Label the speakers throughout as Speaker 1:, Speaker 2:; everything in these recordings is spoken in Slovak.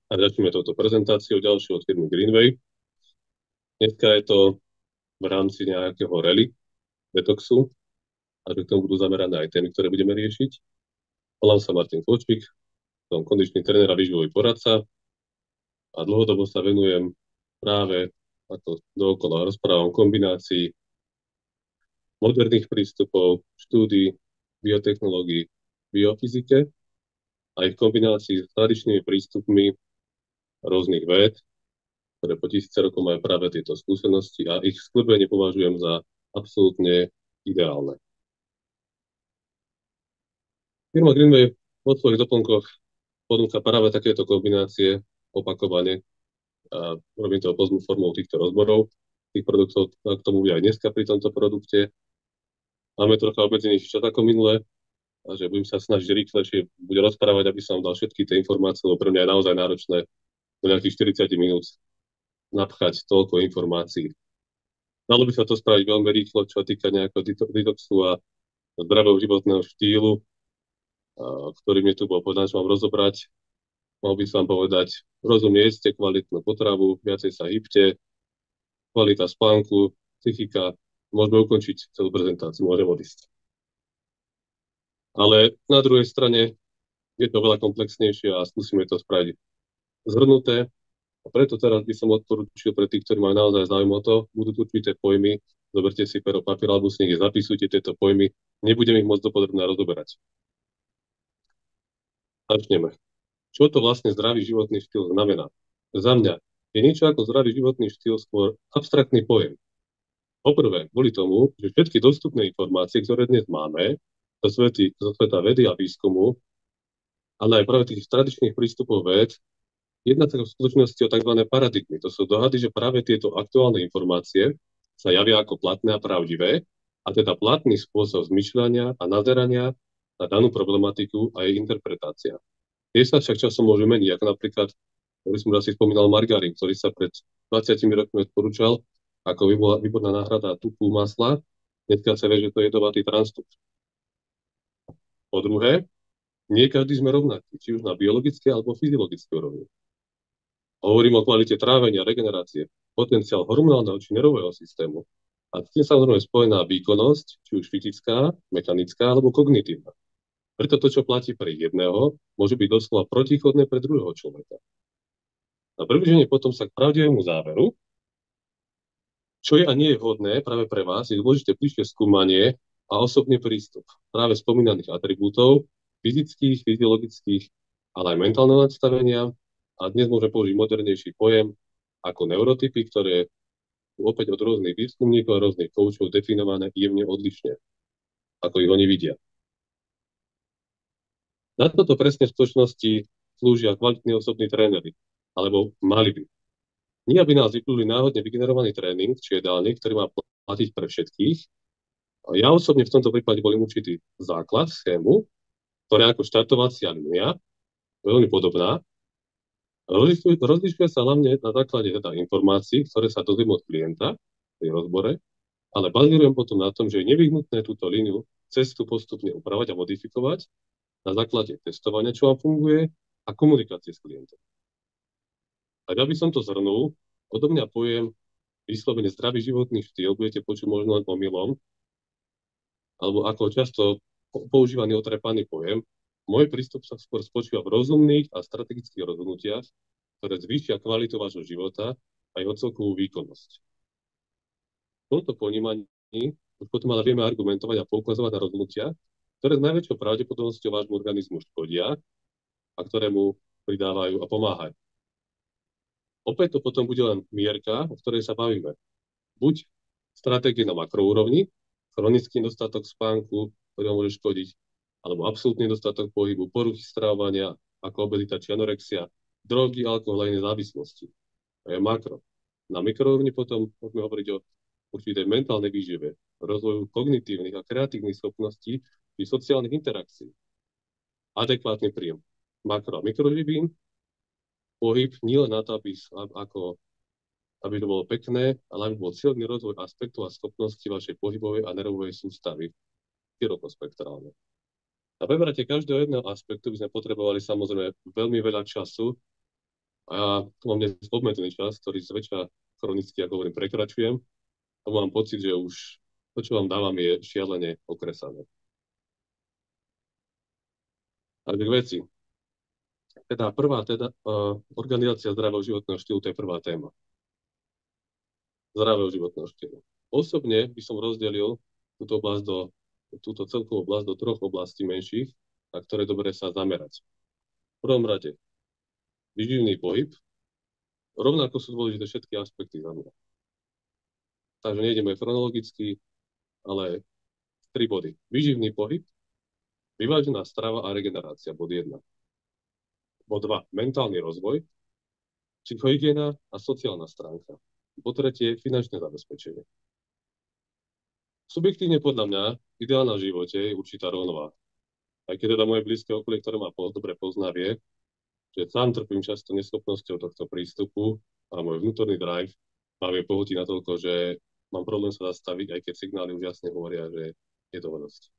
Speaker 1: A začneme touto prezentáciou ďalšou od firmy Greenway. Dneska je to v rámci nejakého rally, detoxu, a že k tomu budú zamerané aj témy, ktoré budeme riešiť. Volám sa Martin Kočík, som kondičný tréner a výživový poradca a dlhodobo sa venujem práve, ako dookola rozprávam, kombinácii moderných prístupov, štúdií, biotechnológií, biofyzike a ich kombinácii s tradičnými prístupmi rôznych véd, ktoré po tisíce rokov majú práve tieto skúsenosti a ich skĺbenie považujem za absolútne ideálne. Firma Greenway vo svojich doplnkoch ponúka práve takéto kombinácie opakovane a robím to formou týchto rozborov tých produktov, k tomu bude aj dneska pri tomto produkte. Máme trocha obmedzenejší čas ako minule, a že budem sa snažiť rýchlejšie bude rozprávať, aby som dal všetky tie informácie, lebo pre mňa je naozaj náročné do nejakých 40 minút napchať toľko informácií. Dalo by sa to spraviť veľmi rýchlo, čo týka nejakého detoxu a zdravého životného štýlu, ktorý mi tu bol povedaný, že mám rozobrať. Mal by som povedať, rozumne jedzte kvalitnú potravu, viacej sa hýbte, kvalita spánku, psychika, môžeme ukončiť celú prezentáciu, môžem odísť. Ale na druhej strane je to veľa komplexnejšie a skúsime to spraviť zhrnuté. A preto teraz by som odporúčil pre tých, ktorí majú naozaj záujem o to, budú tu určité pojmy, zoberte si pero papier alebo si nech zapisujte tieto pojmy, nebudem ich môcť dopodrobne rozoberať. Začneme. Čo to vlastne zdravý životný štýl znamená? Za mňa je niečo ako zdravý životný štýl skôr abstraktný pojem. Poprvé, kvôli tomu, že všetky dostupné informácie, ktoré dnes máme, zo sveta vedy a výskumu, ale aj práve tých tradičných prístupov ved, jedná sa v skutočnosti o tzv. Paradigmy. To sú dohady, že práve tieto aktuálne informácie sa javia ako platné a pravdivé, a teda platný spôsob zmyšľania a nazerania na danú problematiku a jej interpretácia. Tie sa však časom môžu meniť, ako napríklad, ktorý som asi spomínal, margarín, ktorý sa pred 20 rokmi odporúčal ako výborná náhrada tuku masla. Dneska sa vie, že to je jedovatý transtup. Po druhé, nie každý sme rovnakí, či už na biologické alebo fyziologické úrovni. Hovorím o kvalite trávenia, regenerácie, potenciál hormonálneho či nervového systému a s tým samozrejme spojená výkonnosť, či už fyzická, mechanická alebo kognitívna. Preto to, čo platí pre jedného, môže byť doslova protichodné pre druhého človeka. Na približenie potom sa k pravdivému záveru, čo je a nie je vhodné práve pre vás, je dôležité bližšie skúmanie a osobný prístup práve spomínaných atribútov, fyzických, fyziologických, ale aj mentálneho nastavenia. A dnes môžeme použiť modernejší pojem ako neurotypy, ktoré sú opäť od rôznych výskumníkov a rôznych koučov definované jemne odlišne, ako ich oni vidia. Na toto presne v skutočnosti slúžia kvalitní osobní tréneri, alebo mali by. Nie, aby nás vypluli náhodne vygenerovaný tréning, či jedálny, ktorý má platiť pre všetkých. Ja osobne v tomto prípade volím určitý základ, schému, ktorá ako štartovacia línia, veľmi podobná. Rozlišuje sa hlavne na základe teda informácií, ktoré sa dozviem od klienta pri rozbore, ale bazírujem potom na tom, že je nevyhnutné túto líniu cestu postupne upravať a modifikovať na základe testovania, čo vám funguje, a komunikácie s klientom. A ja by som to zhrnul, odo mňa pojem vyslovene zdravý životný štýl, budete počuť možno len omylom, alebo ako často používaný otrepaný pojem. Môj prístup sa skôr spočíva v rozumných a strategických rozhodnutiach, ktoré zvýšia kvalitu vášho života a jeho celkovú výkonnosť. V tomto ponímaní už potom ale vieme argumentovať a poukazovať na rozhodnutia, ktoré s najväčšou pravdepodobnosťou vášmu organizmu škodia a ktoré mu pridávajú a pomáhajú. Opäť to potom bude len mierka, o ktorej sa bavíme. Buď stratégie na makroúrovni, chronický nedostatok spánku, ktorý vám môže škodiť, alebo absolútny nedostatok pohybu, poruchy stravovania, ako obezita či anorexia, drogy, alkohol a iné závislosti. To je makro. Na mikroúrovni potom môžeme hovoriť o určitej mentálnej výžive, rozvoju kognitívnych a kreatívnych schopností či sociálnych interakcií. Adekvátny príjem makro- a mikroživín, pohyb nie len na to, aby to bolo pekné, ale aby bol silný rozvoj aspektov a schopností vašej pohybovej a nervovej sústavy širokospektrálne. Na prebrate každého jedného aspektu by sme potrebovali samozrejme veľmi veľa času A ja tu mám dnes obmedzený čas, ktorý zväčša chronicky, ako hovorím, prekračujem. A mám pocit, že už to, čo vám dávam, je šialene okresané. Takže k veci. Teda organizácia zdravého životného štýlu, to je prvá téma. Zdravého životného štýlu. Osobne by som rozdelil túto celkovú oblasť do troch oblastí menších, na ktoré dobre sa zamerať. V prvom rade výživný pohyb, rovnako sú dôležité všetky aspekty za mňa. Takže nejdeme chronologicky, ale 3 body. Výživný pohyb, vyvážená strava a regenerácia, bod 1. Bod 2. Mentálny rozvoj, psychohygiena a sociálna stránka. Po tretie, finančné zabezpečenie. Subjektívne podľa mňa ideálna v živote je určitá rovnováha. Aj keď teda moje blízke okolie, ktoré ma dobre pozná, vie, že sám trpím často neschopnosťou tohto prístupu a môj vnútorný drive ma vie pohltiť natoľko, že mám problém sa zastaviť, aj keď signály už jasne hovoria, že je toho dosť.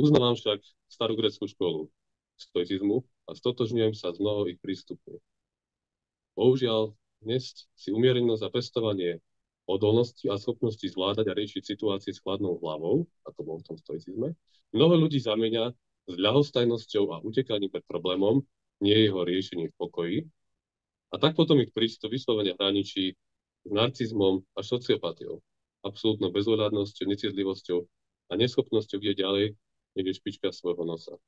Speaker 1: Uznávam však starú grécku školu stoicizmu a stotožňujem sa s mnoho ich prístupmi. Bohužiaľ, dnes si umierenosť a pestovanie odolnosti a schopnosti zvládať a riešiť situácie s chladnou hlavou, ako bol v tom stoicizme, mnoho ľudí zamieňa s ľahostajnosťou a utekaním pred problémom, nie jeho riešením v pokoji. A tak potom ich prístup vyslovene hraničí s narcizmom a sociopatiou, absolútnou bezohľadnosťou, necitlivosťou a neschopnosťou kde ďalej, niekde špička svojho nosa.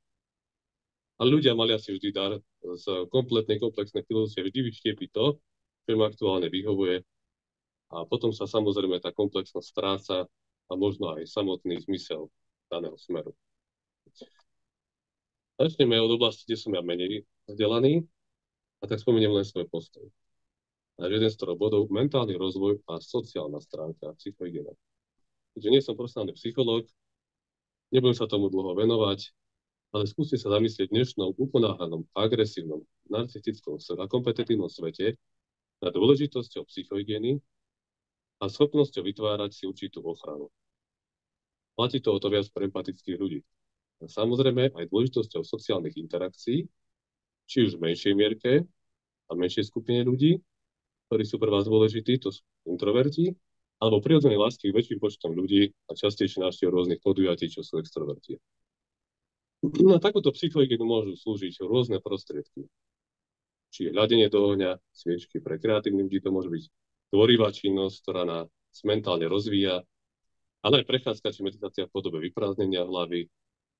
Speaker 1: A ľudia mali asi vždy dar z kompletnej komplexnej filozofie vždy vyštiepiť to, čo im aktuálne vyhovuje. A potom sa samozrejme tá komplexnosť stráca a možno aj samotný zmysel daného smeru. Začneme od oblasti, kde som ja menej vzdelaný, a tak spomeniem len svoj postoj. A jeden z troch bodov, mentálny rozvoj a sociálna stránka, psychohygiena. Keďže nie som profesionálny psychológ, nebudem sa tomu dlho venovať, ale skúste sa zamyslieť v dnešnom uponáhľanom, agresívnom, narcistickom a kompetitívnom svete nad dôležitosťou psychohygieny a schopnosťou vytvárať si určitú ochranu. Platí to o to viac pre empatických ľudí. A samozrejme aj dôležitosťou sociálnych interakcií, či už v menšej mierke a menšej skupine ľudí, ktorí sú pre vás dôležití, to sú introverti, alebo prirodzenej lásky k väčším počtom ľudí a častejšie návštev rôznych podujatí, čo sú extroverti. Na takúto psychohygienu môžu slúžiť rôzne prostriedky. Či hľadenie do ohňa, sviečky pre kreatívnych ľudí, to môže byť tvorivá činnosť, ktorá nás mentálne rozvíja, ale aj prechádzka či meditácia v podobe vyprázdnenia hlavy,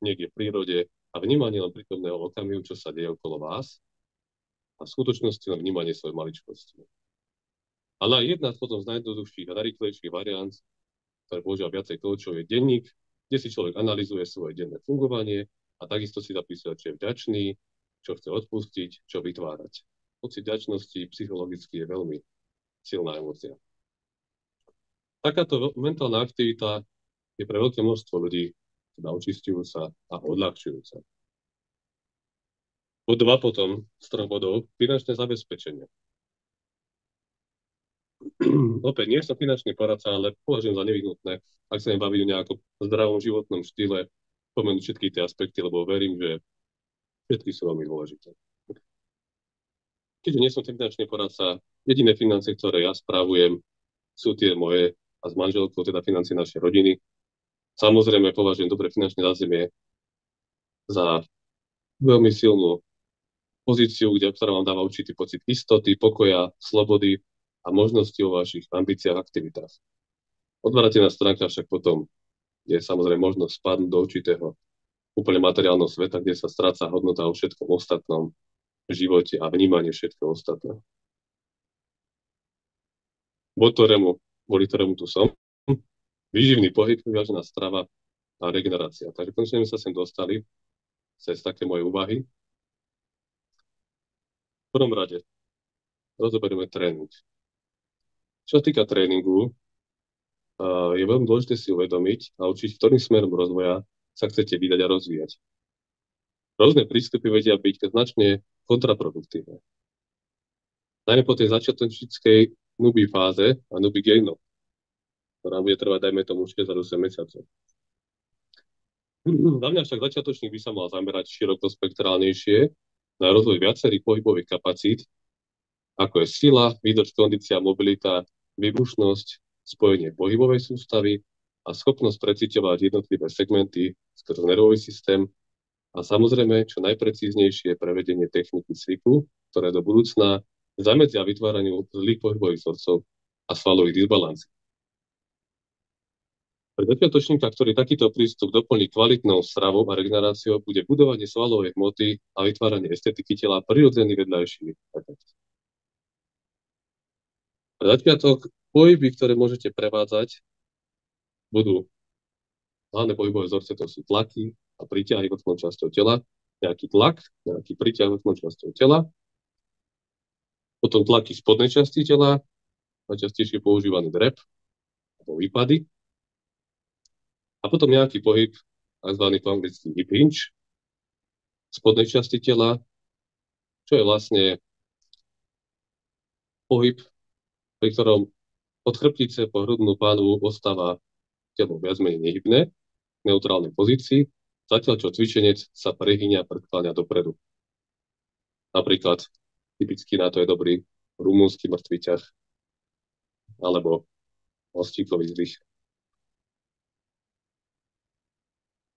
Speaker 1: niekde v prírode a vnímanie len prítomného okamihu, čo sa deje okolo vás a v skutočnosti len vnímanie svojej maličkosti. Ale aj jedna z potom z najjednoduchších a najrýchlejších variant, ktoré používa viacej koučov, je denník, kde si človek analyzuje svoje denné fungovanie a takisto si zapisuje, čo je vďačný, čo chce odpustiť, čo vytvárať. Pocit vďačnosti psychologicky je veľmi silná emócia. Takáto mentálna aktivita je pre veľké množstvo ľudí teda očistujúca a odľahčujúca. Bod 2 potom, z 3 bodov, finančné zabezpečenie. Opäť, nie som finančný poradca, ale považujem za nevyhnutné, ak sa nebavím o nejakom zdravom životnom štýle, spomenúť všetky tie aspekty, lebo verím, že všetky sú veľmi dôležité. Keďže nie som finančný poradca, jediné financie, ktoré ja správujem, sú tie moje a s manželkou, teda financie našej rodiny. Samozrejme, považujem dobre finančné zázemie za veľmi silnú pozíciu, ktorá vám dáva určitý pocit istoty, pokoja, slobody a možnosti o vašich ambíciách a aktivitách. Odvrátená stránka však potom je samozrejme možnosť spadnúť do určitého úplne materiálneho sveta, kde sa stráca hodnota o všetkom ostatnom živote a vnímanie všetkého ostatného. Kvôli ktorému tu som, výživný pohyb, vyvážená strava a regenerácia. Takže konečne sme sa sem dostali cez také moje úvahy. V prvom rade rozoberieme tréning. Čo sa týka tréningu, je veľmi dôležité si uvedomiť a učiť, ktorým smerom rozvoja sa chcete vydať a rozvíjať. Rôzne prístupy vedia byť značne kontraproduktívne. Najmä po tej začiatočníckej newbie fáze a newbie gainu, ktorá bude trvať, dajme tomu, 6 a 8 mesiacov. Za mňa však začiatočník by sa mal zamerať širokospektrálnejšie na rozvoj viacerých pohybových kapacít, ako je sila, výdrž, kondícia, mobilita, výbušnosť, spojenie pohybovej sústavy a schopnosť preciťovať jednotlivé segmenty skrz nervový systém a samozrejme čo najprecíznejšie prevedenie techniky cviku, ktoré do budúcna zamedzia vytváraniu zlých pohybových vzorcov a svalových disbalancií. Pre začiatočníka, ktorý takýto prístup doplní kvalitnou stravou a regeneráciou, bude budovanie svalovej hmoty a vytváranie estetiky tela prirodzený vedľajší efekt. Pre začiatok pohyby, ktoré môžete prevádzať, budú hlavné pohybové vzorce, to sú tlaky a príťahy vrchnou časťou tela, nejaký tlak, nejaký príťah vrchnou časťou tela, potom tlaky spodnej časti tela, najčastejšie používaný drep alebo výpady, a potom nejaký pohyb, tzv. Po anglicky hip hinge, v spodnej časti tela, čo je vlastne pohyb, pri ktorom od chrbtice po hrudnú pánvu ostáva telo viac menej nehybné, v neutrálnej pozícii, zatiaľ čo cvičenec sa prehýňa a predkláňa dopredu. Napríklad typicky na to je dobrý rumúnsky mŕtvý ťah alebo mostíkový zdvih.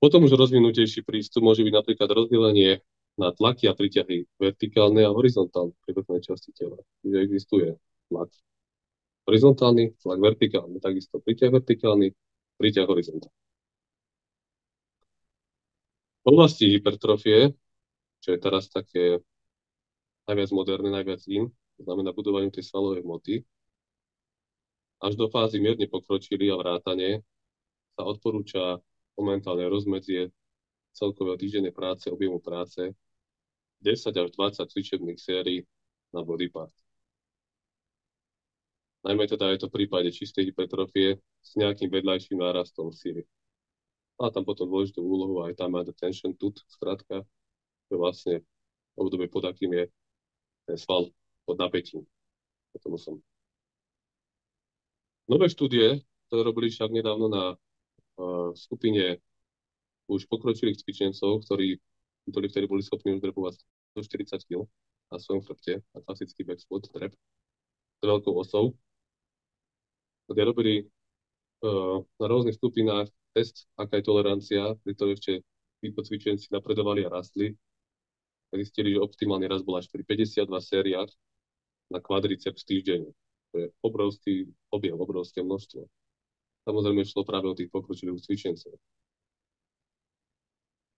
Speaker 1: Potom už rozvinutejší prístup môže byť napríklad rozdelenie na tlaky a príťahy vertikálne a horizontálne pri vrchnej časti tela. Čiže existuje tlak horizontálny, tlak vertikálny, takisto príťah vertikálny, príťah horizontálny. V oblasti hypertrofie, čo je teraz také najviac moderné, najviac in, to znamená budovanie tej svalovej hmoty, až do fázy mierne pokročili a vrátane sa odporúča momentálne rozmedzie celkového týždennej práce, objemu práce 10 až 20 cvičebných sérií na body part. Najmä teda je to v prípade čistej hypertrofie s nejakým vedľajším nárastom síly. A tam potom dôležitú úlohu aj tam má tension tooth, skrátka, to je vlastne obdobie, pod akým je ten sval pod napätím. Nové štúdie, ktoré robili však nedávno na skupine už pokročilých cvičencov, ktorí vtedy boli schopní už drepovať 140 kg na svojom chrbte, na klasický back squat, drep, s veľkou osou, kde robili na rôznych skupinách test, aká je tolerancia, pri ktorej ešte títo cvičenci napredovali a rastli, tak zistili, že optimálny rast bol až pri 52 sériách na kvadriceps týždenne. To je obrovský objem, obrovské množstvo. Samozrejme šlo práve o tých pokročilých cvičencov.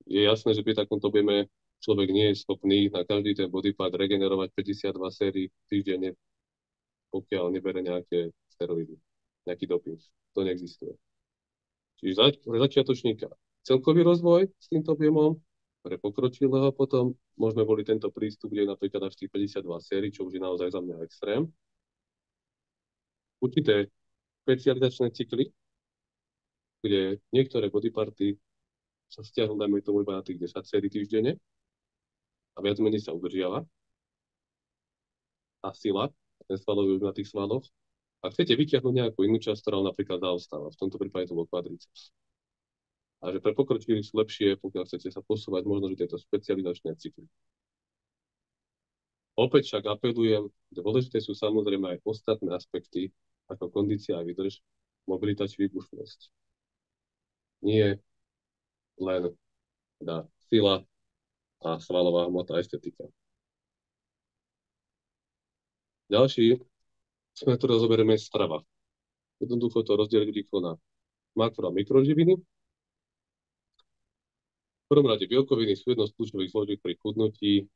Speaker 1: Je jasné, že pri takomto objeme človek nie je schopný na každý ten body part regenerovať 52 sérií týždenne, pokiaľ nebere nejaké steroidy, nejaký doping. To neexistuje. Čiže pre začiatočníka celkový rozvoj s týmto objemom, pre pokročilého potom môžeme voliť tento prístup, kde je napríklad až tých 52 sérií, čo už je naozaj za mňa extrém. Určité špecializačné cykly, kde niektoré bodyparty sa stiahnu, dajme tomu iba na tých 10 sérií týždenne a viac menej sa udržiava. A sila, ten svalový už na tých svaloch. A chcete vyťahnuť nejakú inú časť, ktorá napríklad zaostáva. V tomto prípade to bol kvadriceps. A že pre pokročilých sú lepšie, pokiaľ chcete sa posúvať, možno, že tieto špecializačné cykly. Opäť však apelujem, dôležité sú samozrejme aj ostatné aspekty, ako kondícia a výdrž, mobilita či výbušnosť. Nie len sila a svalová hmota estetika. Ďalší, ktorý rozoberieme, je strava. Jednoducho to rozdeliť rýchlo na makro- a mikroživiny. V prvom rade bielkoviny sú jedno z kľúčových zložiek pri chudnutí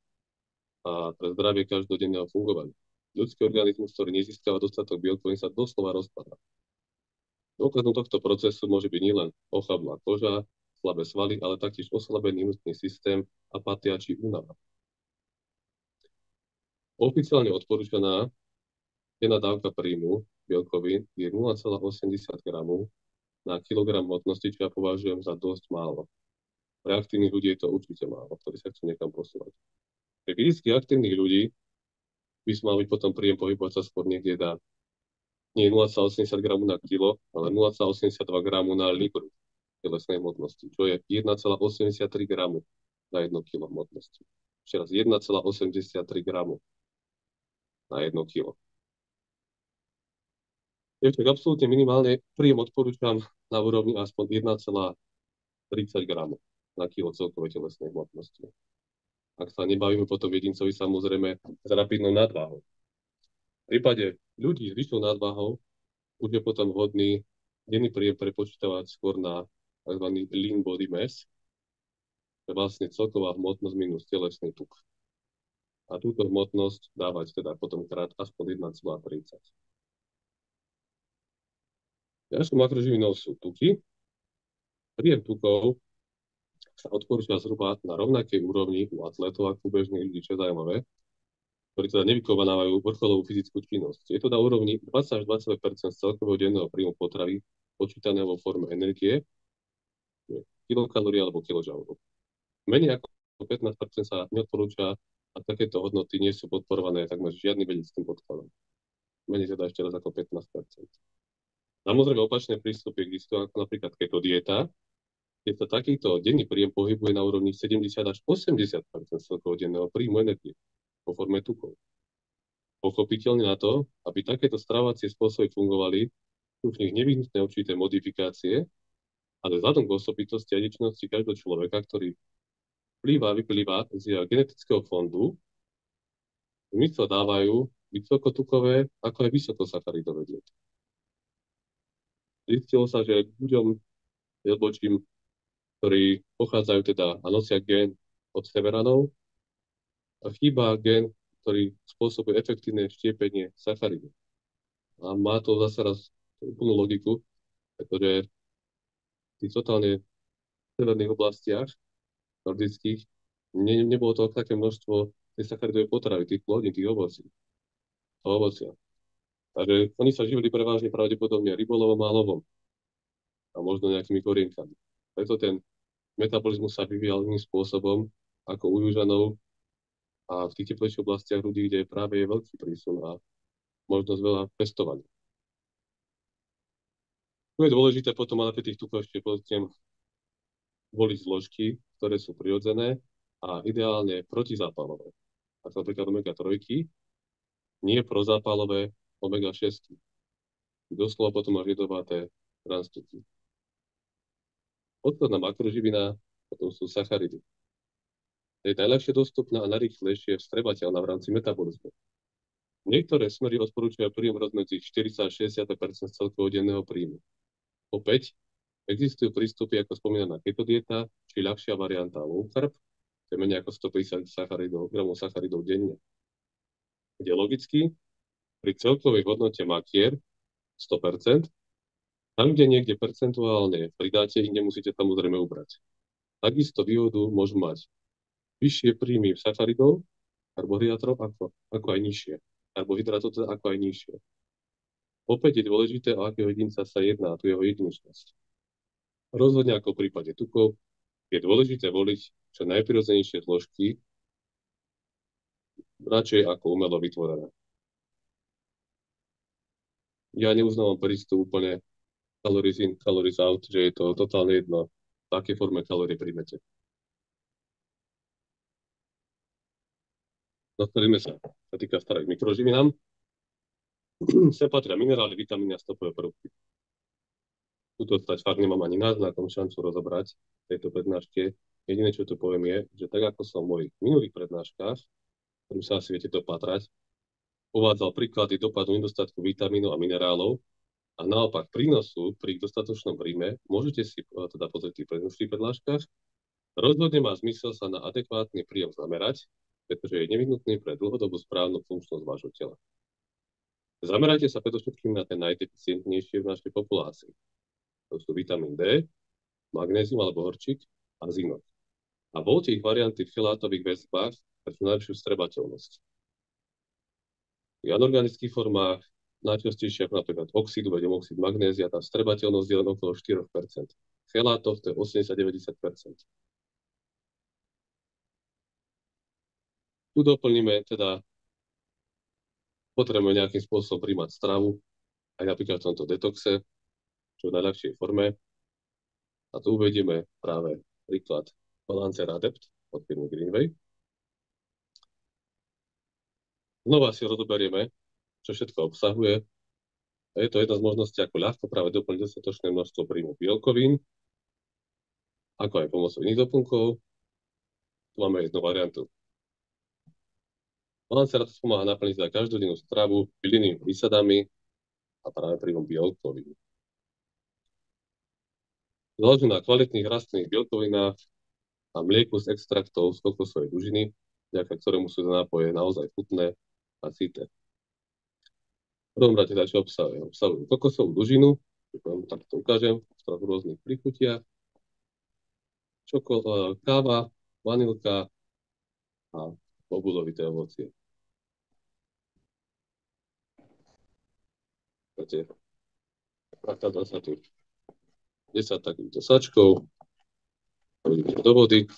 Speaker 1: a pre zdravie každodenného fungovania. Ľudský organizmus, ktorý nezískava dostatok bielkovín, sa doslova rozpadá. Dôkazom tohto procesu môže byť nielen ochabnutá koža, slabé svaly, ale taktiež oslabený imunitný systém, apatia či únava. Oficiálne odporúčaná denná dávka príjmu bielkovín je 0,80 g na kilogram hmotnosti, čo ja považujem za dosť málo. Pre aktívnych ľudí je to určite málo, ktorí sa chcú niekam posúvať. Pre fyzicky aktívnych ľudí by mal byť potom príjem pohybovať sa skôr niekde nie 0,80 g na kilo, ale 0,82 g na litru telesnej hmotnosti, čo je 1,83 g na 1 kg hmotnosti. ešte raz 1,83 gramu na 1 kilo. Je však absolútne minimálne, príjem odporúčam na úrovni aspoň 1,30 gramov na kilo celkovej telesnej hmotnosti. Ak sa nebavíme potom jedincovi samozrejme s rapidnou nadváhou. V prípade ľudí s vyššou nadváhou už je potom vhodný denný príjem prepočítavať skôr na tzv. Lean body mass, to je vlastne celková hmotnosť minus telesný tuk. A túto hmotnosť dávať teda potom krát aspoň 1,30. Ďalšou makroživinou sú tuky. Príjem tukov sa odporúča zhruba na rovnakej úrovni u atletov ako u bežných ľudí, čo je zaujímavé, ktorí teda nevykonávajú vrcholovú fyzickú činnosť. Je to na úrovni 20 až 20 z celkového denného príjmu potravy počítaného vo forme energie, kilokalórií alebo kilojoulov. Menej ako 15 sa neodporúča a takéto hodnoty nie sú podporované takmer žiadnym vedeckým podkladom. Menej teda ešte raz ako 15 Samozrejme opačné prístupy existujú, ako napríklad keto dieta, keď sa takýto denný príjem pohybuje na úrovni 70 až 80 celkového denného príjmu energie vo forme tukov. Pochopiteľne na to, aby takéto stravovacie spôsoby fungovali, sú v nich nevyhnutné určité modifikácie, ale vzhľadom k osobitosti a jedinečnosti každého človeka, ktorý vyplýva z jeho genetického fondu, zmysel dávajú vysokotukové ako aj vysokosacharidové diety. Zistilo sa, že ľuďom jelbočím, ktorí pochádzajú teda a nosia gen od severanov, chýba gen, ktorý spôsobuje efektívne štiepenie sacharidov. A má to zase raz úplnú logiku, pretože v tých totálne severných oblastiach nordických nebolo to také množstvo tej sacharidovej potravy, tých plodín, tých ovocia. Takže oni sa živili prevažne pravdepodobne rybolovom a lovom a možno nejakými korienkami. Preto ten metabolizmus sa vyvíjal iným spôsobom ako u južanov a v tých teplejších oblastiach ľudí, kde práve je veľký prísun a možnosť veľa pestovania. Tu je dôležité potom ale pri tých tukoch ešte voliť zložky, ktoré sú prirodzené a ideálne protizápalové. Ako napríklad omega-3, nie prozápalové omega-6. Doslova potom až jedovaté transtuky. Odkladná makroživina potom sú sacharidy. Je najľahšie dostupná a najrýchlejšie vstrebateľná v rámci metabolizmu. Niektoré smery odporúčajú príjem rozmedzi 40 až 60 celkového denného príjmu. Opäť, existujú prístupy, ako spomínaná keto dieta, či ľahšia varianta low carb, to je menej ako 150 gramov sacharidov denne. Kde logicky, pri celkovej hodnote makier 100%, tam, kde niekde percentuálne pridáte, inde musíte samozrejme ubrať. Takisto výhodu môžu mať vyššie príjmy sacharidov, karbohydrátov, ako aj nižšie. Karbohydrátov teda ako aj nižšie. Opäť je dôležité, o akého jedinca sa jedná, tu jeho jedinečnosť. Rozhodne ako v prípade tukov je dôležité voliť čo najprirodzenejšie zložky, radšej ako umelo vytvorené. Ja neuznávam prístup úplne calories in, calories out, že je to totálne jedno, v akej forme kalórie príjmete. Nastavíme sa týka starých mikroživinám. Sem patria minerály, vitamíny a stopové prvky. Tuto fakt nemám ani náznakom šancu rozobrať v tejto prednáške. Jediné, čo tu poviem je, že tak ako som v mojich minulých prednáškach, ktorým sa asi viete dopatrať, uvádzal príklady dopadu nedostatku vitamínov a minerálov a naopak prínosu pri ich dostatočnom príjme, môžete si teda pozrieť v prednáškach prednáškach. Rozhodne má zmysel sa na adekvátny príjem zamerať, pretože je nevyhnutný pre dlhodobú správnu funkčnosť vášho tela. Zamerajte sa predovšetkým na ten najdeficientnejšie v našej populácii. To sú vitamín D, magnézium alebo horčík a zinok. A voľte ich varianty v chelátových väzbách pre tú najlepšiu vstrebateľnosť. V anorganických formách najčastejšie ako napríklad oxid, uvediem oxid magnézia, tá vstrebateľnosť je len okolo 4%. Chelátov to je 80-90%. Tu doplníme teda, potrebujeme nejakým spôsobom príjmať stravu, aj napríklad v tomto detoxe, čo v najľahšej forme. A tu uvedieme práve príklad Balancer Adept od firmy Greenway. Znova si rozoberieme, čo všetko obsahuje. Je to jedna z možností, ako ľahko práve doplniť dostatočné množstvo príjmu bielkovín, ako aj pomocou iných doplnkov. Tu máme jednu variantu. Balancerát pomáha naplniť za každodennú stravu bylinnými výsadami a práve príjmom bielkovín. Založená na kvalitných rastlinných bielkovinách a mlieku z extraktov z kokosovej dužiny, vďaka ktorému sú nápoje naozaj chutné a syté. V prvom rade teda, čo obsahuje? Obsahujú kokosovú dužinu, tak to ukážem, v troch rôznych príchutiach, káva, vanilka a bobulovité ovocie. Nakladá sa tu 10 takýchto sačkov, do vody,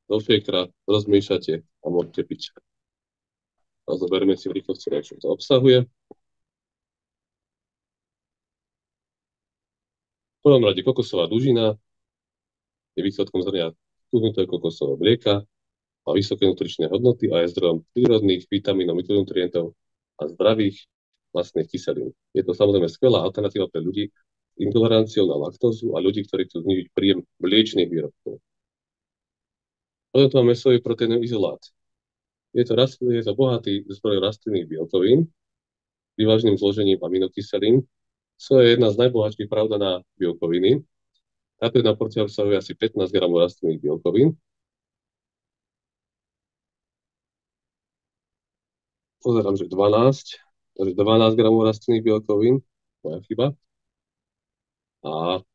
Speaker 1: do šejkra, rozmiešate a môžete piť. A zoberme si v rýchlosti, čo to obsahuje. V prvom rade kokosová dužina je výsledkom zrnia stuhnutého kokosového mlieka, má vysoké nutričné hodnoty a je zdrojom prírodných vitamínov, mikronutrientov a zdravých vlastných kyselín. Je to samozrejme skvelá alternatíva pre ľudí s intoleranciou na laktózu a ľudí, ktorí chcú znížiť príjem mliečnych výrobkov. Potom tu máme sojový proteínový izolát. Je to bohatý zdroj rastlinných bielkovín, vyváženým zložením aminokyselín. Soja je jedna z najbohatších, pravda, na bielkoviny. Táto jedna porcia obsahuje asi 15 gramov rastlinných bielkovín. Pozerám, že 12. Takže 12 gramov rastlinných bielkovín. Moja chyba. A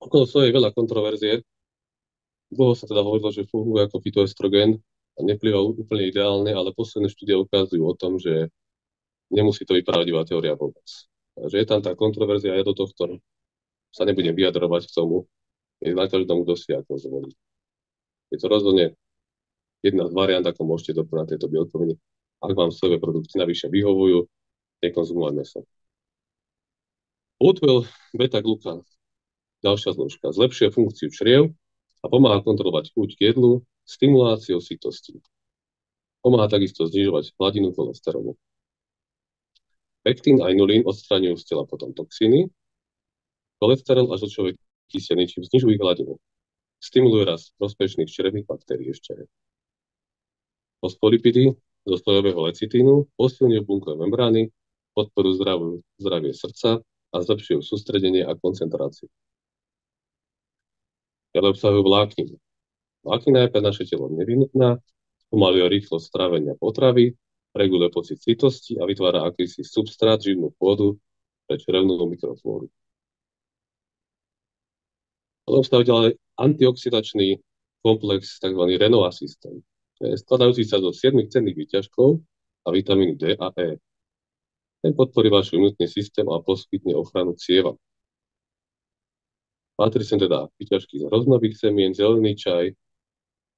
Speaker 1: okolo soje je veľa kontroverzie. Dlho sa teda hovorilo, že funguje ako fytoestrogen a neplýva úplne ideálne, ale posledné štúdie ukazujú o tom, že nemusí to byť pravdivá teória vôbec. Takže je tam tá kontroverzia, ja do tohto sa nebudem vyjadrovať k tomu. Je na každom, kto si ako zvolí. Je to rozhodne jedna z variant, ako môžete doplňať tieto bielkoviny. Ak vám sojové produkty navyše vyhovujú, nekonzumovať mäso. Oatmeal beta-glukán, ďalšia zložka, zlepšuje funkciu čriev a pomáha kontrolovať chuť k jedlu, stimuláciou sytosti. Pomáha takisto znižovať hladinu cholesterolu. Pektín a inulín odstraňujú z tela potom toxíny, cholesterol a žlčové kyseliny, čím znižujú ich hladinu. Stimuluje rast prospešných črevných baktérií ešte. Fosfolipidy zo sojového lecitínu posilňujú bunkové membrány, podporujú zdravie srdca a zlepšujú sústredenie a koncentráciu. Ale obsahujú vlákninu. Vláknina je pre naše telo nevyhnutná, spomaluje rýchlosť strávenia potravy, reguluje pocit sytosti a vytvára akýsi substrát, živnú pôdu pre črevnú mikroflóru. Obsahuje ďalej antioxidačný komplex, tzv. Renova systém, skladajúci sa zo 7 cenných výťažkov a vitamíny D a E. Ten podporí váš imunitný systém a poskytne ochranu cieva. Patrí sem teda výťažky z hroznových semien, zelený čaj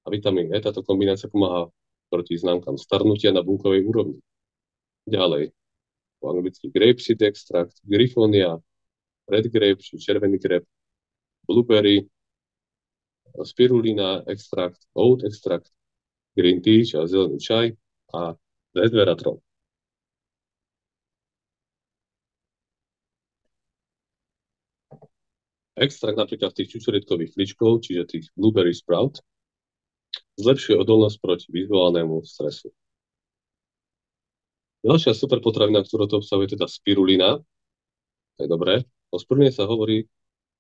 Speaker 1: a vitamín E. Táto kombinácia pomáha proti známkam starnutia na bunkovej úrovni. Ďalej, po anglicky grapeseed extrakt, grifonia, red grape, či červený grep, blueberry, spirulina extrakt, oat extrakt, green tea, či zelený čaj a resveratrol. Extrakt napríklad tých čučoriedkových kličkov, čiže tých blueberry sprout, zlepšuje odolnosť proti vizuálnemu stresu. Ďalšia superpotravina, ktorú to obsahuje, teda spirulina. To je dobré. O spiruline sa hovorí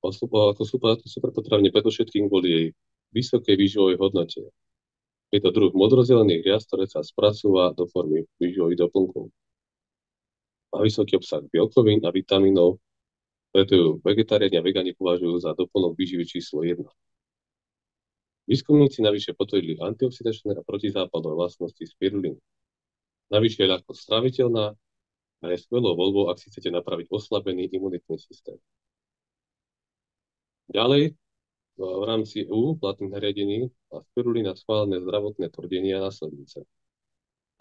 Speaker 1: ako superpotravine predovšetkým kvôli jej vysokej výživovej hodnote. Je to druh modrozelených riast, ktoré sa spracúva do formy výživových doplnkov. Má vysoký obsah bielkovín a vitamínov, preto ju vegetariáni a vegáni považujú za doplnok výživy číslo 1. Výskumníci navyše potvrdili antioxidačné a protizápalové vlastnosti spiruliny. Navyše je ľahko stráviteľná a je skvelou voľbou, ak si chcete napraviť oslabený imunitný systém. Ďalej, v rámci EU platných nariadení má spirulina schválené zdravotné tvrdenia nasledujúce.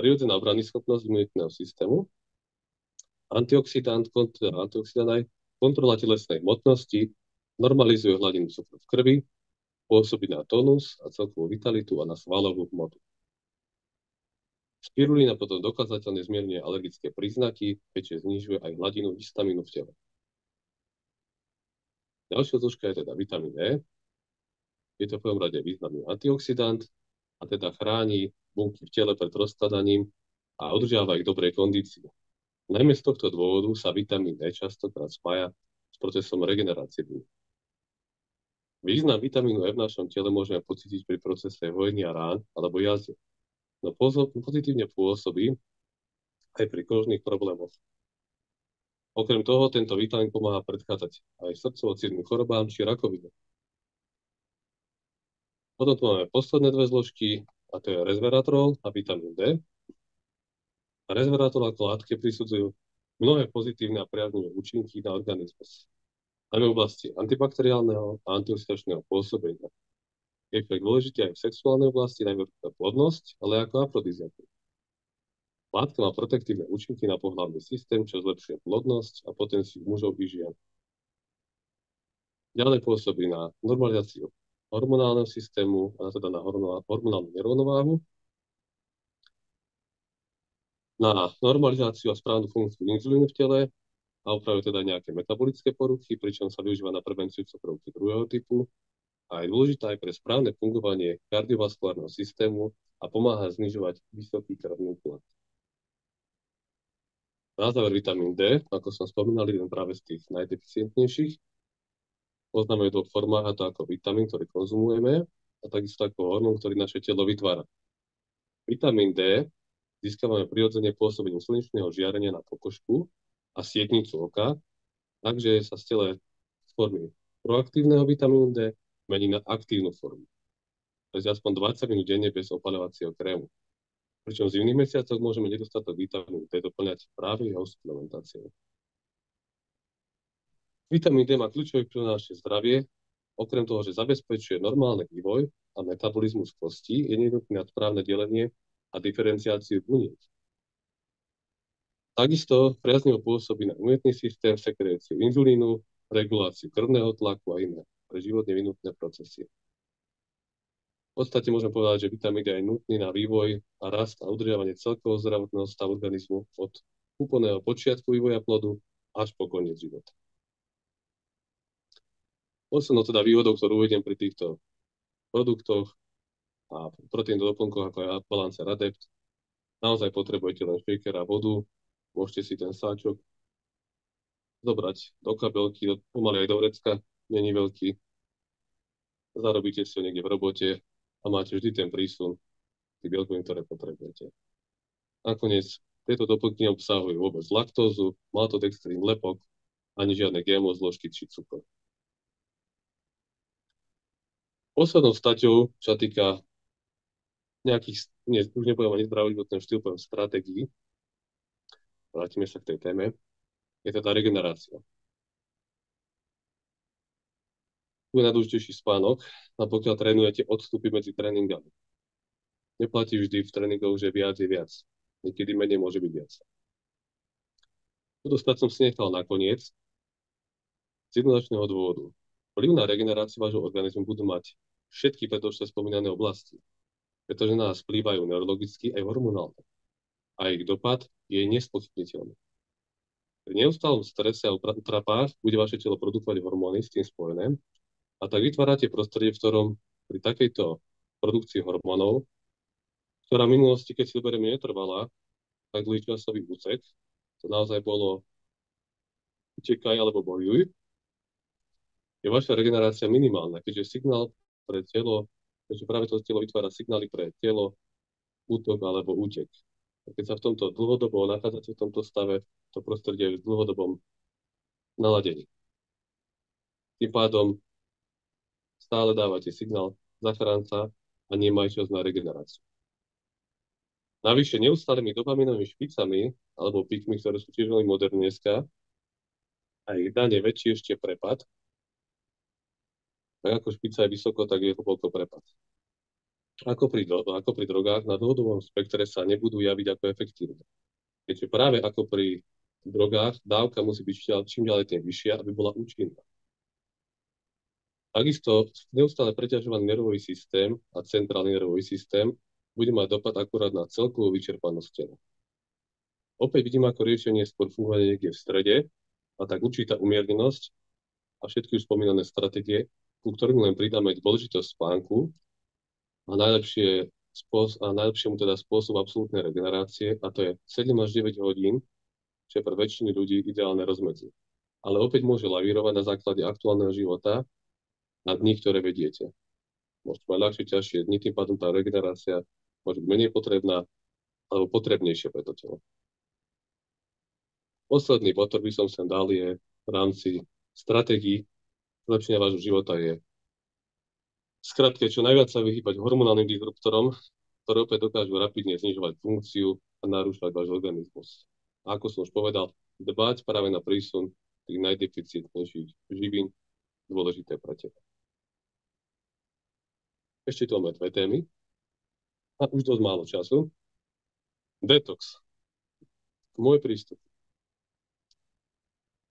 Speaker 1: Prirodzená obranyschopnosť imunitného systému, antioxidant aj kontrola telesnej hmotnosti, normalizuje hladinu cukru v krvi, Pôsobí na tónus a celkovú vitalitu a na svalovú hmotu. Spirulína potom dokázateľne zmierňuje alergické príznaky, keďže znižuje aj hladinu histamínu v tele. Ďalšia zložka je teda vitamín E. Je to v prvom rade významný antioxidant a teda chráni bunky v tele pred rozkladaním a udržiava ich v dobrej kondícii. Najmä z tohto dôvodu sa vitamín E častokrát spája s procesom regenerácie bunky. Význam vitamínu E v našom tele môžeme pocítiť pri procese hojenia rán alebo jaziek. No pozitívne pôsobí aj pri kožných problémoch. Okrem toho, tento vitamín pomáha predchádzať aj srdcovo-cievnym chorobám či rakovine. Potom tu máme posledné dve zložky, a to je resveratrol a vitamín D. A resveratrol ako látke prisudzujú mnohé pozitívne a priaznivé účinky na organizmus, najmä v oblasti antibakteriálneho a antioxidačného pôsobenia. Je však dôležitý aj v sexuálnej oblasti, najmä plodnosť, ale ako afrodiziakum. Látka má protektívne účinky na pohlavný systém, čo zlepšuje plodnosť a potenciu mužov i žien. Ďalej pôsobí na normalizáciu hormonálneho systému, a teda na hormonálnu nerovnováhu, na normalizáciu a správnu funkciu inzulínu v tele a opravuje teda nejaké metabolické poruchy, pričom sa využíva na prevenciu cukrovky druhého typu a je dôležitá aj pre správne fungovanie kardiovaskulárneho systému a pomáha znižovať vysoký krvný tlak. Na záver vitamín D, ako som spomínal, jeden práve z tých najdeficientnejších. Poznáme v dvoch formách, a to ako vitamín, ktorý konzumujeme, a takisto ako hormón, ktorý naše telo vytvára. Vitamín D získavame prirodzene pôsobením slnečného žiarenia na pokožku a sietnicu oka, takže sa z tele z formy proaktívneho vitamínu D mení na aktívnu formu. Takže aspoň 20 minút denne bez opaľovacieho krému. Pričom v zimných mesiacoch môžeme nedostatok vitamínu D doplňať práve jeho suplementáciou. Vitamín D má kľúčový vplyv na naše zdravie. Okrem toho, že zabezpečuje normálny vývoj a metabolizmus kostí, je nevyhnutný na správne delenie a diferenciáciu buniek. Takisto priaznivo pôsobí na imunitný systém, sekréciu inzulínu, reguláciu krvného tlaku a iné pre život nevyhnutné procesy. V podstate môžem povedať, že vitamín D je nutný na vývoj a rast a udržiavanie celkového zdravotného stavu organizmu od úplného počiatku vývoja plodu až po koniec života. Poslednou teda výhodou, ktorú uvediem pri týchto produktoch a proteínových doplnkoch, ako je Balance Adept, naozaj potrebujete len shaker a vodu, môžete si ten sáčok zobrať do kabelky, pomaly aj do vrecka, není veľký, zarobíte si ho niekde v robote a máte vždy ten prísun tých bielkovín, ktoré potrebujete. Nakoniec tieto doplnky neobsahujú vôbec laktózu, maltodextrín, lepok, ani žiadne GMO zložky či cukor. Poslednou staťou, čo sa týka nejakých, už nebudem ani zdravý životný štýl, poviem stratégií, vrátime sa k tej téme, je teda regenerácia. Tu je najdôležitejší spánok, a pokiaľ trénujete odstupy medzi tréningami. Neplatí vždy v tréningoch, že viac je viac. Niekedy menej môže byť viac. Túto stať som si nechal nakoniec z jednoznačného dôvodu. Vplyv na regeneráciu vášho organizmu budú mať všetky predošlé spomínané oblasti, pretože na nás vplývajú neurologicky aj hormonálne. A ich dopad je nespochybniteľný. Pri neustálom strese a utrapách bude vaše telo produkovať hormóny s tým spojené a tak vytvárate prostredie, v ktorom pri takejto produkcii hormónov, ktorá v minulosti, keď si doberieme, netrvala tak dlhý časový úsek, to naozaj bolo utekaj alebo bojuj, je vaša regenerácia minimálna, keďže signál pre telo, keďže práve to telo vytvára signály pre telo, útok alebo útek. A keď sa v tomto dlhodobo nachádzate v tomto stave, to prostredie je v dlhodobom naladení. Tým pádom stále dávate signál zachránca a nemajú čas na regeneráciu. Navyše neustálými dopaminovými špicami alebo pikmi, ktoré sú tiež veľmi moderné dneska, a ich dane väčší ešte prepad, tak ako špica je vysoko, tak je hlboko prepad. Ako pri drogách, na dlhodobom spektre sa nebudú javiť ako efektívne. Keďže práve ako pri drogách, dávka musí byť čím ďalej tým vyššia, aby bola účinná. Takisto neustále preťažovaný nervový systém a centrálny nervový systém bude mať dopad akurát na celkovú vyčerpanosť tela. Opäť vidím ako riešenie skôr fungovanie niekde v strede a tak určitá umiernenosť a všetky už spomínané stratégie, ku ktorým len pridáme dôležitosť spánku a najlepšiemu teda spôsob absolútnej regenerácie, a to je 7 až 9 hodín, čo je pre väčšiny ľudí ideálne rozmedzie. Ale opäť môže lavírovať na základe aktuálneho života na dni, ktoré vediete. Môžete mať ľahšie, ťažšie dni, tým pádom tá regenerácia môže byť menej potrebná alebo potrebnejšie pre to telo. Posledný bod, ktorý by som sem dal, je v rámci stratégií zlepšenia vášho života je skratke, čo najviac sa vyhýbať hormonálnym disruptorom, ktoré opäť dokážu rapidne znižovať funkciu a narúšať váš organizmus. A ako som už povedal, dbať práve na prísun tých najdeficitnejších živín, dôležité pre teba. Ešte tu máme dve témy. A už dosť málo času. Detox. Môj prístup.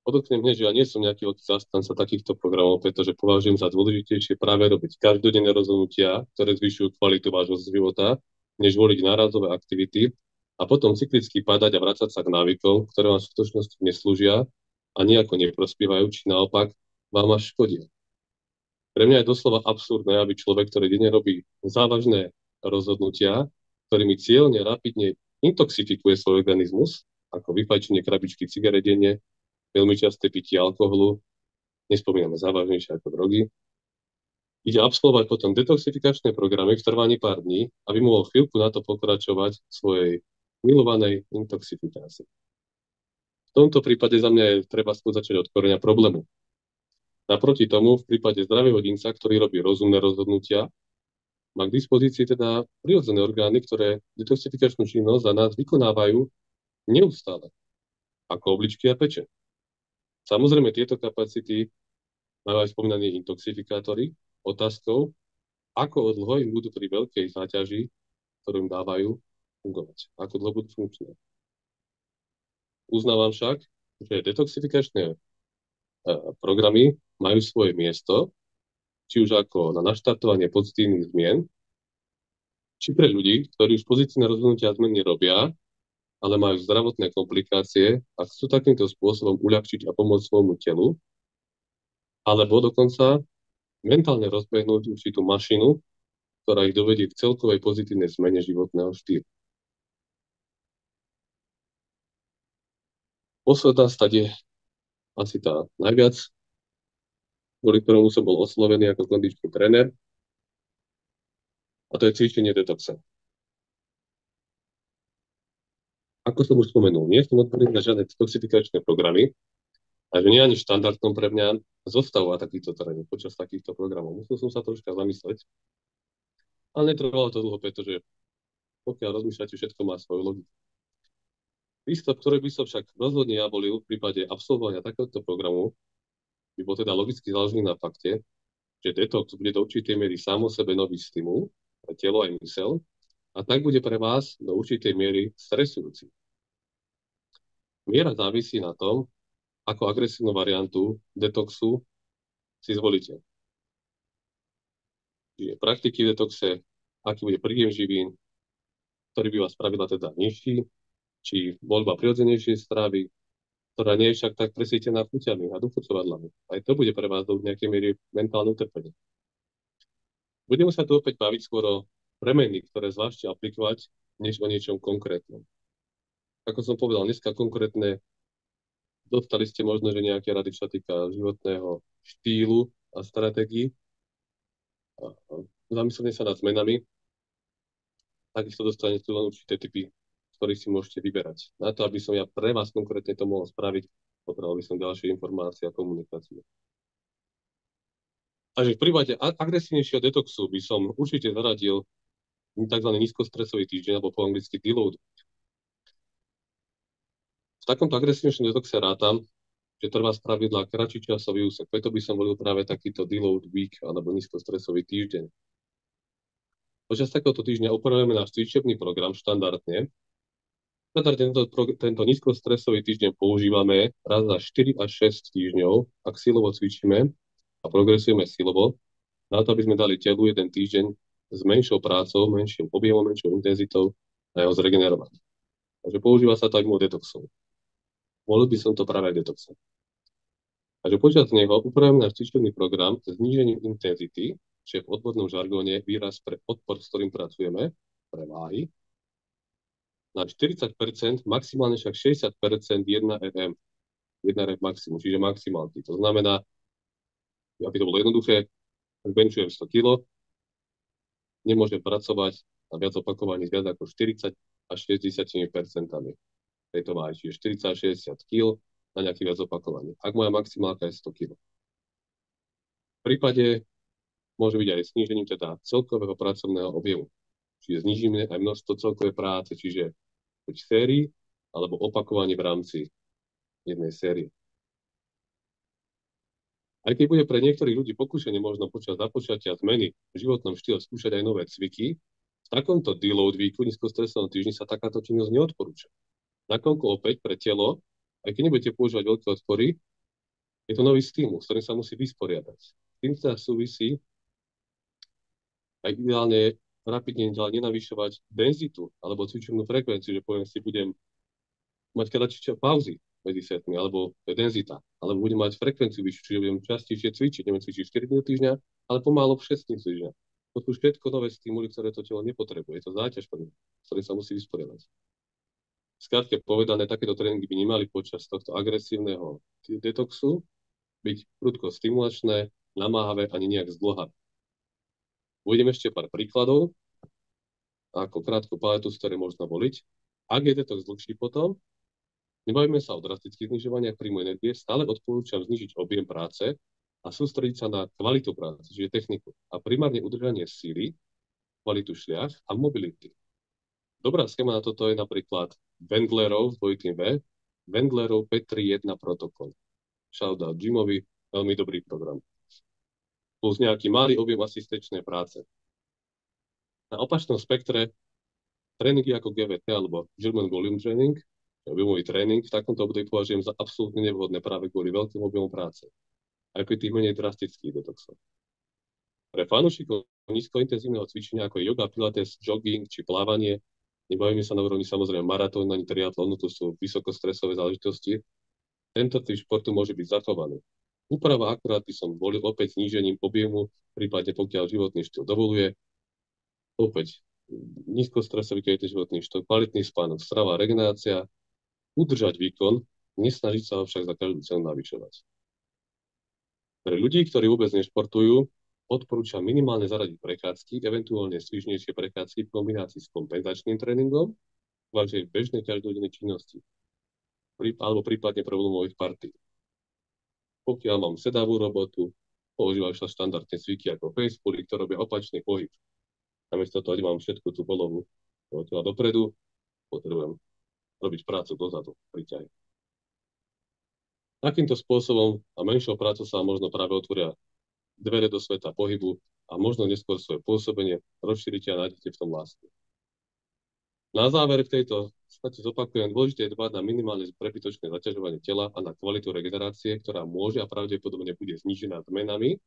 Speaker 1: Podotknem hneď, že ja nie som nejaký zastanca takýchto programov, pretože považujem za dôležitejšie práve robiť každodenné rozhodnutia, ktoré zvyšujú kvalitu vášho života, než voliť nárazové aktivity a potom cyklicky padať a vrácať sa k návykom, ktoré vám v skutočnosti neslúžia a nejako neprospievajú, či naopak vám až škodia. Pre mňa je doslova absurdné, aby človek, ktorý denne robí závažné rozhodnutia, ktorými cieľne, rapidne intoxifikuje svoj organizmus, ako vyfajčenie krabičky cigaret denne, veľmi časté pitie alkoholu, nespomíname závažnejšie ako drogy, ide absolvovať potom detoxifikačné programy v trvaní pár dní, aby mohol chvíľku na to pokračovať v svojej milovanej intoxifikácii. V tomto prípade za mňa je treba skôr začať od koreňa problému. Naproti tomu, v prípade zdravého jedinca, ktorý robí rozumné rozhodnutia, má k dispozícii teda prirodzené orgány, ktoré detoxifikačnú činnosť za nás vykonávajú neustále, ako obličky a pečeň. Samozrejme, tieto kapacity majú aj spomínané intoxifikátory. Otázkou, ako dlho im budú pri veľkej záťaži, ktorú im dávajú, fungovať. Ako dlho budú funkčné. Uznávam však, že detoxifikačné programy majú svoje miesto, či už ako na naštartovanie pozitívnych zmien, či pre ľudí, ktorí už pozitívne rozhodnutia zmeny robia, ale majú zdravotné komplikácie a chcú takýmto spôsobom uľahčiť a pomôcť svojmu telu, alebo dokonca mentálne rozbehnúť určitú mašinu, ktorá ich dovedie k celkovej pozitívnej zmene životného štýlu. Posledná stať je asi tá najviac, kvôli ktorému som bol oslovený ako kondičný tréner, a to je cvičenie detoxa. Ako som už spomenul, nie som odborník na žiadne detoxifikačné programy, a že nie je ani štandardom pre mňa zostavovať takýchto tréning počas takýchto programov. Musel som sa troška zamysleť, ale netrvalo to dlho, pretože pokiaľ rozmýšľate, všetko má svoju logiku. Prístup, ktorý by som však rozhodne ja volil v prípade absolvovania takéhoto programu, by bol teda logicky založený na fakte, že detox bude do určitej miery sám o sebe nový stimul pre telo aj myseľ a tak bude pre vás do určitej miery stresujúci. Miera závisí na tom, ako agresívnu variantu detoxu si zvolíte. Čiže praktiky v detoxe, aký bude príjem živín, ktorý by vás spravila teda nižší, či voľba prirodzenejšej stravy, ktorá nie je však tak presýtená chuťami a dochucovadlami. Aj to bude pre vás do nejakej miery mentálne utrpenie. Budeme sa tu opäť baviť skôr o premeny, ktoré zvlášte aplikovať, než o niečom konkrétnom. Ako som povedal, dneska konkrétne dostali ste možno, že nejaké rady, čo sa týka životného štýlu a stratégií. Zamyslenie sa nad zmenami. Takisto dostanete len určité typy, ktorých si môžete vyberať. Na to, aby som ja pre vás konkrétne to mohol spraviť, potreboval by som ďalšie informácie a komunikáciu. Takže v prípade agresívnejšieho detoxu by som určite zaradil tzv. Nízkostresový týždeň, alebo po anglicky deload. V takomto agresívnejšom detoxe rátam, že trvá spravidla kratší časový úsek. Preto by som volil práve takýto deload week, alebo nízkostresový týždeň. Počas takéhoto týždňa upravujeme náš cvičebný program štandardne. Tento nízkostresový týždeň používame raz za 4 až 6 týždňov, ak silovo cvičíme, a progresujeme silovo, na to, aby sme dali telu jeden týždeň s menšou prácou, menším objemom, menšou intenzitou a jeho zregenerovať. Takže používa sa to aj mimo detoxov. Mohol by som to práve aj detoxom. Takže počas neho upravíme náš cvičebný program s znížením intenzity, čo je v odbornom žargóne výraz pre odpor, s ktorým pracujeme, pre váhy, na 40%, maximálne však 60% 1RM. 1RM maximum, čiže maximálky. To znamená, aby to bolo jednoduché, ak benčujem 100 kg, nemôžem pracovať na viac opakovaní viac ako 40 až 60%. Tejto váhy, čiže 40 až 60 kg na nejaký viac opakovaní. Ak moja maximálka je 100 kg. V prípade môže byť aj snížením teda celkového pracovného objemu. Čiže znižíme aj množstvo celkovej práce, čiže buď sérii, alebo opakovanie v rámci jednej série. Aj keď bude pre niektorých ľudí pokúšanie možno počas započatia zmeny v životnom štýle skúšať aj nové cviky, v takomto deload weeku, nízkostresovom týždni sa takáto činnosť neodporúča. Nakoľko opäť pre telo, aj keď nebudete používať veľké odpory, je to nový stimul, s ktorým sa musí vysporiadať. S tým sa súvisí aj ideálne rapidne ďalej nenavyšovať denzitu alebo cvičebnú frekvenciu, že poviem si, budem mať kratšie pauzy medzi setmi, alebo denzita, alebo budem mať frekvenciu vyššiu, čiže budem častejšie cvičiť, nebudem cvičiť 4 dní do týždňa, ale pomálo 6 dní do týždňa. To sú všetko nové stimuly, ktoré to telo nepotrebuje. Je to záťaž pre mňa, s ktorým sa musí vysporiadať. Skrátke povedané, takéto tréningy by nemali počas tohto agresívneho detoxu byť prudko stimulačné, namáhavé ani nejak zdĺhavé. Uvediem ešte pár príkladov, ako krátku paletu, z ktorej možno voliť. Ak je detox dlhší potom, nebavíme sa o drastických znižovaniach príjmu energie, stále odporúčam znižiť objem práce a sústrediť sa na kvalitu práce, čiže techniku a primárne udržanie síly, kvalitu šliach a mobility. Dobrá schéma na toto je napríklad Wendlerov, dvojitým V, Wendlerov P31 protokol. Shoutout Jimovi, veľmi dobrý program. Plus nejaký malý objem asistenčnej práce. Na opačnom spektre tréningy ako GVT alebo German Volume Training, objemový tréning, v takomto období považujem za absolútne nevhodné práve kvôli veľkým objemom práce. Aj pri tých menej drastických detoxoch. Pre fanúšikov nízkointenzívneho cvičenia ako yoga, pilates, jogging či plávanie, nebavíme sa na úrovni samozrejme maratónu ani triatlonu, to sú vysokostresové záležitosti, tento typ športu môže byť zachovaný. Úprava akurát by som volil opäť znížením objemu, prípadne pokiaľ životný štýl dovoluje. Opäť nízkostresový, keď je životný štýl, kvalitný spánok, strava, regenerácia, udržať výkon, nesnažiť sa ho však za každú cenu navyšovať. Pre ľudí, ktorí vôbec nešportujú, odporúčam minimálne zaradiť prechádzky, eventuálne svižnejšie prechádzky v kombinácii s kompenzačným tréningom, vašej bežnej každodennej činnosti, alebo prípadne problémových partí. Pokiaľ mám sedavú robotu, používam sa štandardne cviky ako facepuly, ktoré robia opačný pohyb. Namiesto toho, kde mám všetku tú polohu dopredu, potrebujem robiť prácu dozadu, priťahy. Takýmto spôsobom a menšou prácou sa možno práve otvoria dvere do sveta pohybu a možno neskôr svoje pôsobenie rozšírite a nájdete v tom lásku. Na záver v tejto zopakujem, dôležité je dbať na minimálne prebytočné zaťažovanie tela a na kvalitu regenerácie, ktorá môže a pravdepodobne bude znížená zmenami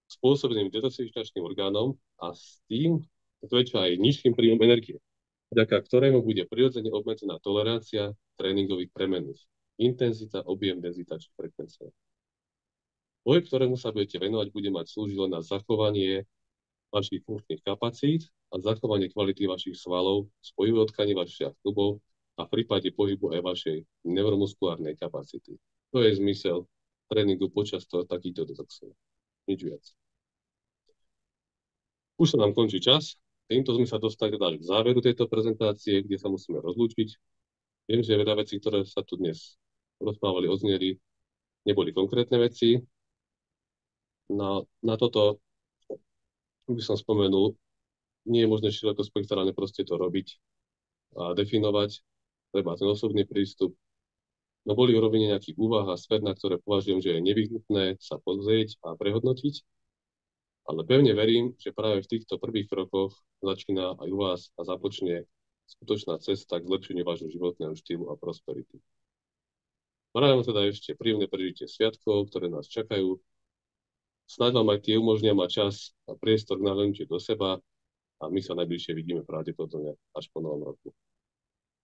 Speaker 1: spôsobeným detoxifikačným orgánom a s tým zväčša aj nižším príjmom energie, vďaka ktorému bude prirodzene obmedzená tolerancia tréningových premenných. Intenzita, objem, denzita či frekvencia. Boj, ktorému sa budete venovať, bude mať slúžiť len na zachovanie vašich funkčných kapacít a zachovanie kvality vašich svalov, spojivého tkaní vašich klubov a v prípade pohybu aj vašej neuromuskulárnej kapacity. To je zmysel tréningu počas takýchto detoxov. Nič viac. Už sa nám končí čas. Týmto sme sa dostali k záveru tejto prezentácie, kde sa musíme rozlúčiť. Viem, že veľa vecí, ktoré sa tu dnes rozprávali, odzneli, neboli konkrétne veci. Na toto by som spomenul, nie je možné širokospektrálne proste to robiť a definovať. Treba ten osobný prístup. No boli urobené nejakých úvah a sfér, na ktoré považujem, že je nevyhnutné sa pozrieť a prehodnotiť. Ale pevne verím, že práve v týchto prvých krokoch začína aj u vás a započne skutočná cesta k zlepšeniu vášho životného štýlu a prosperity. Prajem teda ešte príjemné prežitie sviatkov, ktoré nás čakajú. Dúfam, že sa stretneme na ďalších stretnutiach. Ďakujem za pozornosť. Všetko dobré. Snáď vám aj tie umožnia mať čas a priestor na len do seba a my sa najbližšie vidíme pravdepodobne až po novom roku.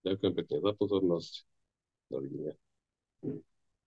Speaker 1: Ďakujem pekne za pozornosť. Dovidenia.